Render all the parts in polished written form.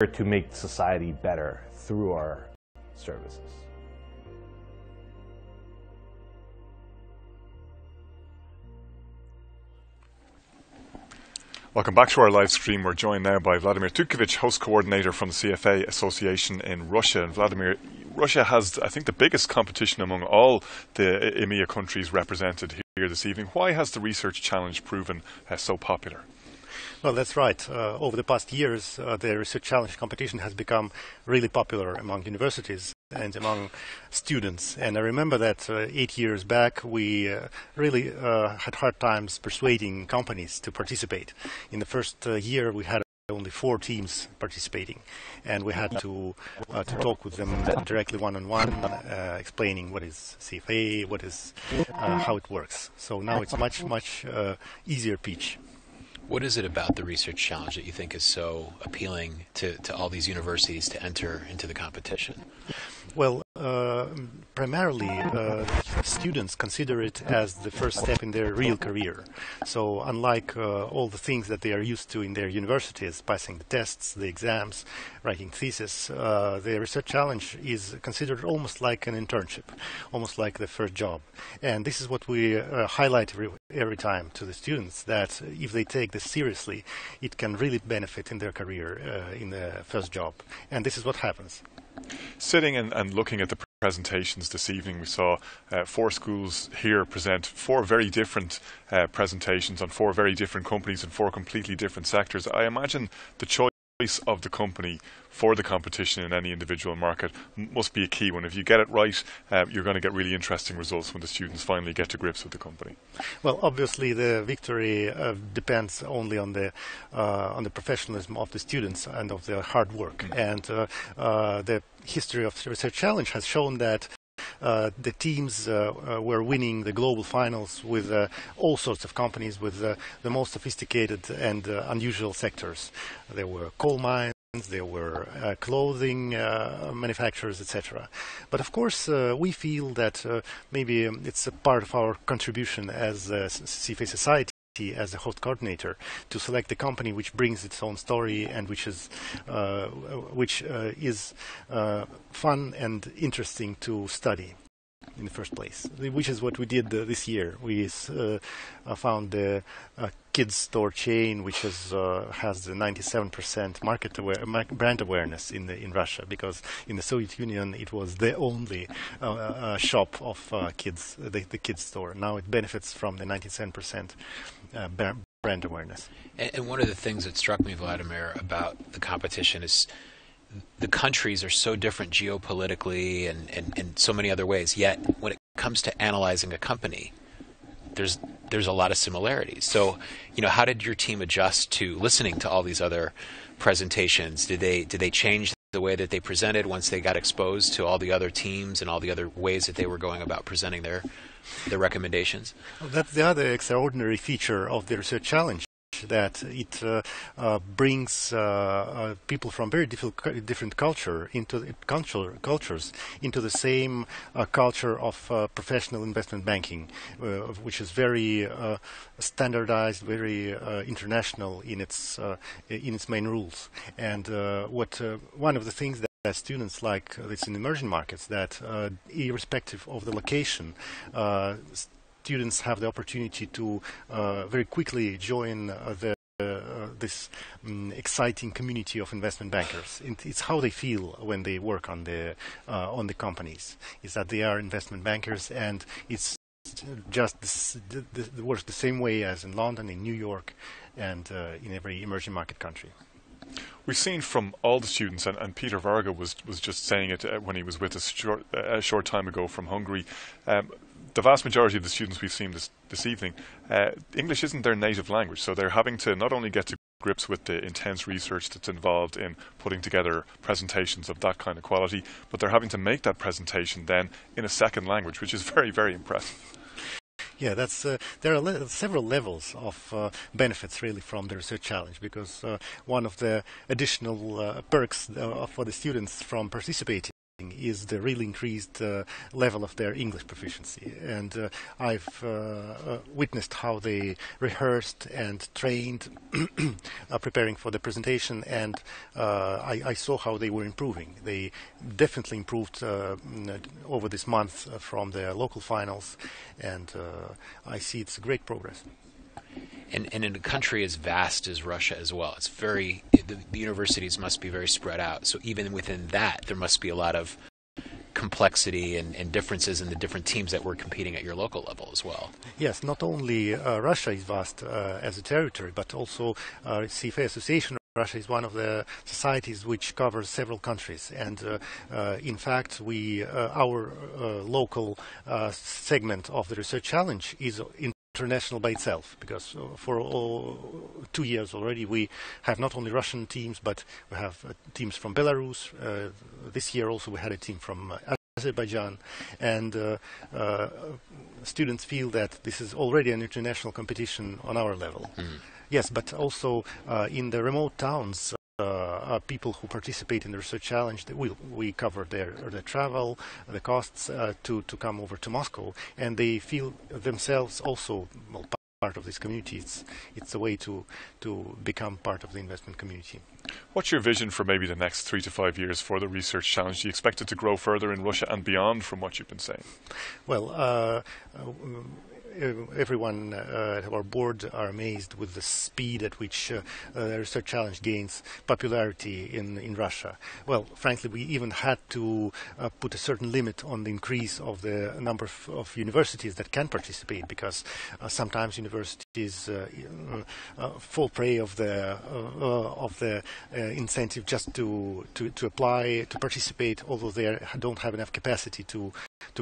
to make society better through our services. Welcome back to our live stream. We're joined now by Vladimir Tutkevich, host coordinator from the CFA Association in Russia. And Vladimir, Russia has, I think, the biggest competition among all the EMEA countries represented here this evening. Why has the research challenge proven so popular? Well, that's right. Over the past years, the research challenge competition has become really popular among universities and among students. And I remember that 8 years back, we really had hard times persuading companies to participate. In the first year, we had only 4 teams participating, and we had to talk with them directly one-on-one, explaining what is CFA, what is how it works. So now it's much easier pitch. What is it about the research challenge that you think is so appealing to all these universities to enter into the competition? Well, primarily students consider it as the first step in their real career. So unlike all the things that they are used to in their universities, passing the tests, the exams, writing thesis, the research challenge is considered almost like an internship, almost like the first job. And this is what we highlight every time to the students, that if they take this seriously, it can really benefit in their career in the first job. And this is what happens. Sitting and looking at the presentations this evening, we saw 4 schools here present 4 very different presentations on 4 very different companies in 4 completely different sectors. I imagine the choice of the company for the competition in any individual market must be a key one. If you get it right, you're going to get really interesting results when the students finally get to grips with the company. Well, obviously the victory depends only on the professionalism of the students and of their hard work. And the history of the Research Challenge has shown that the teams were winning the global finals with all sorts of companies, with the most sophisticated and unusual sectors. There were coal mines, there were clothing manufacturers, etc. But of course, we feel that maybe it's a part of our contribution as a CFA Society, as a host coordinator, to select the company which brings its own story and which is fun and interesting to study in the first place, which is what we did this year. We found the kids store chain which has the 97% brand awareness in Russia, because in the Soviet Union it was the only shop of kids, the kids store. Now it benefits from the 97% brand awareness. And one of the things that struck me, Vladimir, about the competition is the countries are so different geopolitically and in so many other ways, yet when it comes to analyzing a company, there's a lot of similarities. So, how did your team adjust to listening to all these other presentations? Did they change the way that they presented once they got exposed to all the other teams and all the other ways that they were going about presenting their recommendations? Well, that's the other extraordinary feature of the Research Challenge, that it brings people from very different cultures into the same culture of professional investment banking, which is very standardized, very international in its main rules. And one of the things that students like this in emerging markets, that irrespective of the location, students have the opportunity to very quickly join this exciting community of investment bankers. It's how they feel when they work on the companies. Is that they are investment bankers, and it's just works the same way as in London, in New York, and in every emerging market country. We've seen from all the students, and Peter Varga was just saying it when he was with us a short time ago from Hungary. The vast majority of the students we've seen this evening, English isn't their native language, so they're having to not only get to grips with the intense research that's involved in putting together presentations of that kind of quality, but they're having to make that presentation then in a second language, which is very, very impressive. Yeah, there are several levels of benefits really from the Research Challenge, because one of the additional perks for the students from participating is the really increased level of their English proficiency. And I've witnessed how they rehearsed and trained preparing for the presentation, and I saw how they were improving. They definitely improved over this month from the local finals, and I see it's great progress. And in a country as vast as Russia as well, it's the universities must be very spread out. So even within that, there must be a lot of complexity and differences in the different teams that were competing at your local level as well. Yes, not only Russia is vast as a territory, but also CFA Association. Russia is one of the societies which covers several countries, and in fact, our local segment of the Research Challenge is international by itself, because for 2 years already we have not only Russian teams, but we have teams from Belarus. This year also we had a team from Azerbaijan, and students feel that this is already an international competition on our level. Yes, but also in the remote towns, people who participate in the Research Challenge, we cover their travel, the costs to come over to Moscow, and they feel themselves also part of this community. It's a way to become part of the investment community. What's your vision for maybe the next 3 to 5 years for the Research Challenge? Do you expect it to grow further in Russia and beyond from what you've been saying? Well, everyone at our board are amazed with the speed at which the Research Challenge gains popularity in Russia. Well, frankly, we even had to put a certain limit on the increase of the number of universities that can participate, because sometimes universities fall prey of the incentive just to apply, to participate, although they don't have enough capacity to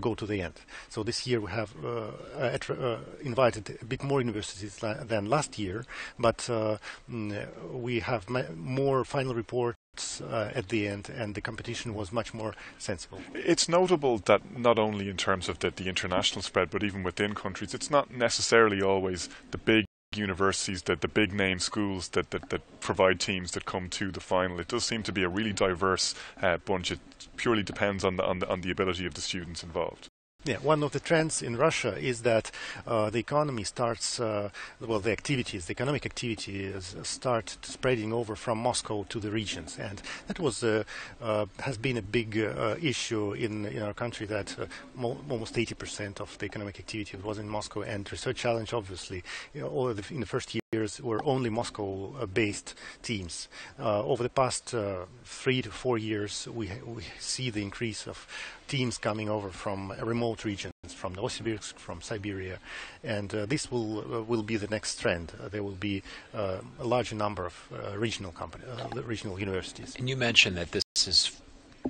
go to the end. So this year we have invited a bit more universities than last year, but we have more final reports at the end, and the competition was much more sensible. It's notable that not only in terms of the international spread, but even within countries, it's not necessarily always the big universities, the big name schools that provide teams that come to the final. It does seem to be a really diverse bunch. It purely depends on the ability of the students involved. Yeah, one of the trends in Russia is that the economy starts, the economic activities start spreading over from Moscow to the regions, and that has been a big issue in our country, that almost 80% of the economic activity was in Moscow, and Research Challenge, obviously, in the first years were only Moscow-based teams. Over the past 3 to 4 years, we see the increase of teams coming over from remote regions, from Novosibirsk, from Siberia, and this will be the next trend. There will be a larger number of regional universities. And you mentioned that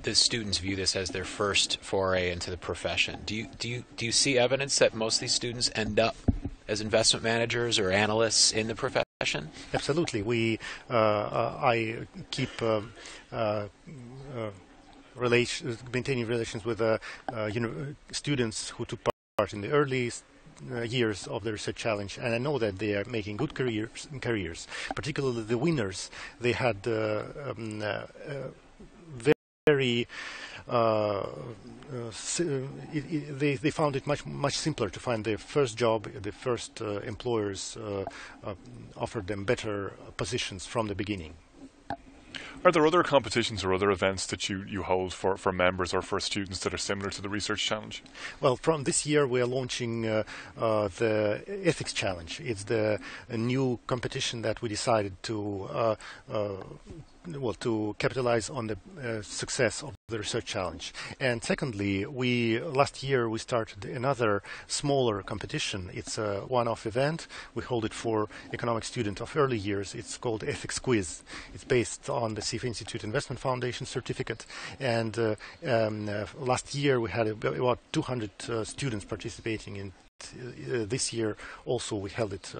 the students view this as their first foray into the profession. Do you see evidence that most of these students end up as investment managers or analysts in the profession? Absolutely. I keep maintaining relations with students who took part in the early years of the Research Challenge, and I know that they are making good careers. Particularly the winners, they had very they found it much simpler to find their first job. The first employers offered them better positions from the beginning. Are there other competitions or other events that you hold for members or for students that are similar to the Research Challenge? Well, from this year we are launching the Ethics Challenge. It's the new competition that we decided to capitalize on the success of the Research Challenge. And secondly, last year we started another smaller competition. It's a one-off event. We hold it for economic students of early years. It's called Ethics Quiz. It's based on the CFA Institute Investment Foundation certificate. And last year we had about 200 students participating in this year. Also we held it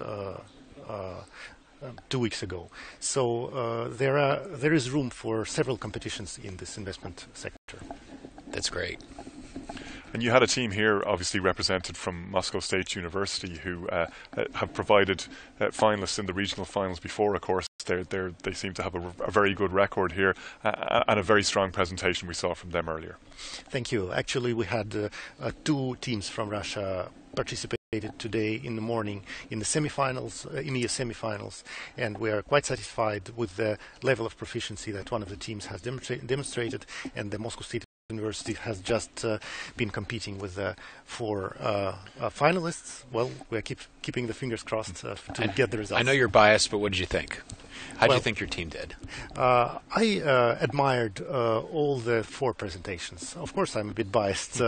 2 weeks ago. So there is room for several competitions in this investment sector. That's great. And you had a team here, obviously represented from Moscow State University, who have provided finalists in the regional finals before. Of course, they seem to have a very good record here, and a very strong presentation we saw from them earlier. Thank you. Actually, we had 2 teams from Russia participated today in the morning in the semifinals, EMEA semifinals, and we are quite satisfied with the level of proficiency that one of the teams has demonstrated, and the Moscow State University has just been competing with 4 finalists. Well, we are keeping the fingers crossed to get the results. I know you're biased, but what did you think? How did you think your team did? I admired all the 4 presentations. Of course, I'm a bit biased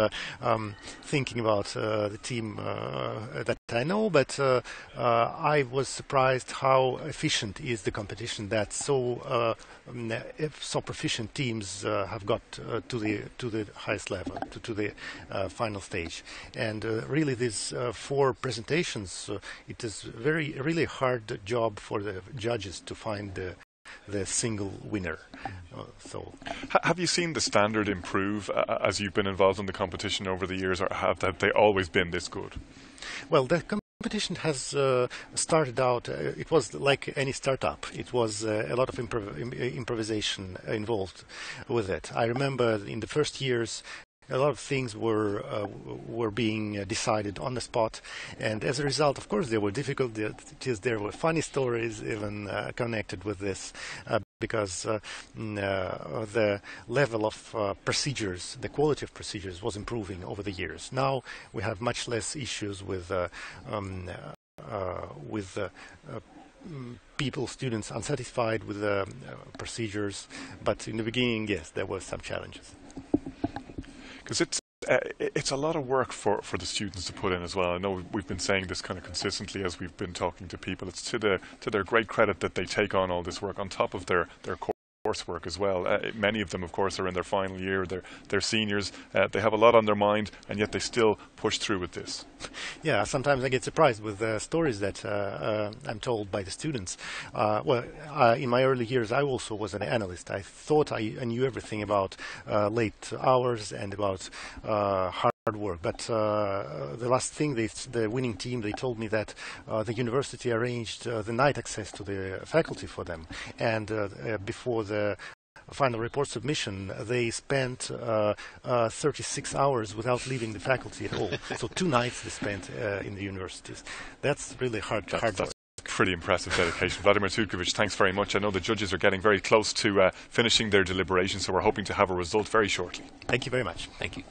thinking about the team that I know, but I was surprised how efficient is the competition that so proficient teams have got to the highest level, to the final stage. And really, these 4 presentations, it is really hard job for the judges to find the single winner. Have you seen the standard improve as you've been involved in the competition over the years, or have they always been this good? Well, the competition has started out, it was like any startup. It was a lot of improvisation involved with it. I remember in the first years, a lot of things were being decided on the spot, and as a result, of course, there were difficulties. There were funny stories even connected with this, because the level of procedures, the quality of procedures, was improving over the years. Now we have much less issues with students unsatisfied with the procedures, but in the beginning, yes, there were some challenges. Because it's a lot of work for the students to put in as well. I know we've been saying this kind of consistently as we've been talking to people. It's to their great credit that they take on all this work on top of their coursework as well. Many of them, of course, are in their final year. They're seniors. They have a lot on their mind, and yet they still push through with this. Yeah, sometimes I get surprised with the stories that I'm told by the students. In my early years, I also was an analyst. I thought I knew everything about late hours and about hard work, but the last thing, the winning team, they told me that the university arranged the night access to the faculty for them, and before the final report submission, they spent 36 hours without leaving the faculty at all. So 2 nights they spent in the universities. That's really hard work. Pretty impressive dedication. Vladimir Tutkevich, thanks very much. I know the judges are getting very close to finishing their deliberations, so we're hoping to have a result very shortly. Thank you very much. Thank you.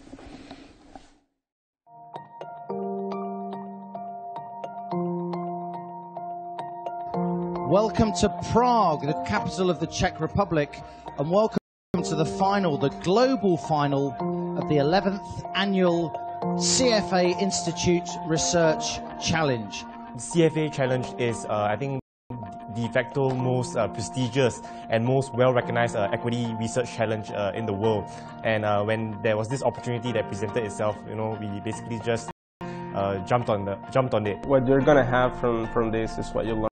Welcome to Prague, the capital of the Czech Republic, and welcome to the final, the global final of the 11th annual CFA Institute Research Challenge. The CFA Challenge is, I think, de facto most prestigious and most well-recognized equity research challenge in the world. And when there was this opportunity that presented itself, we basically just jumped on it. What you're gonna have from this is what you learn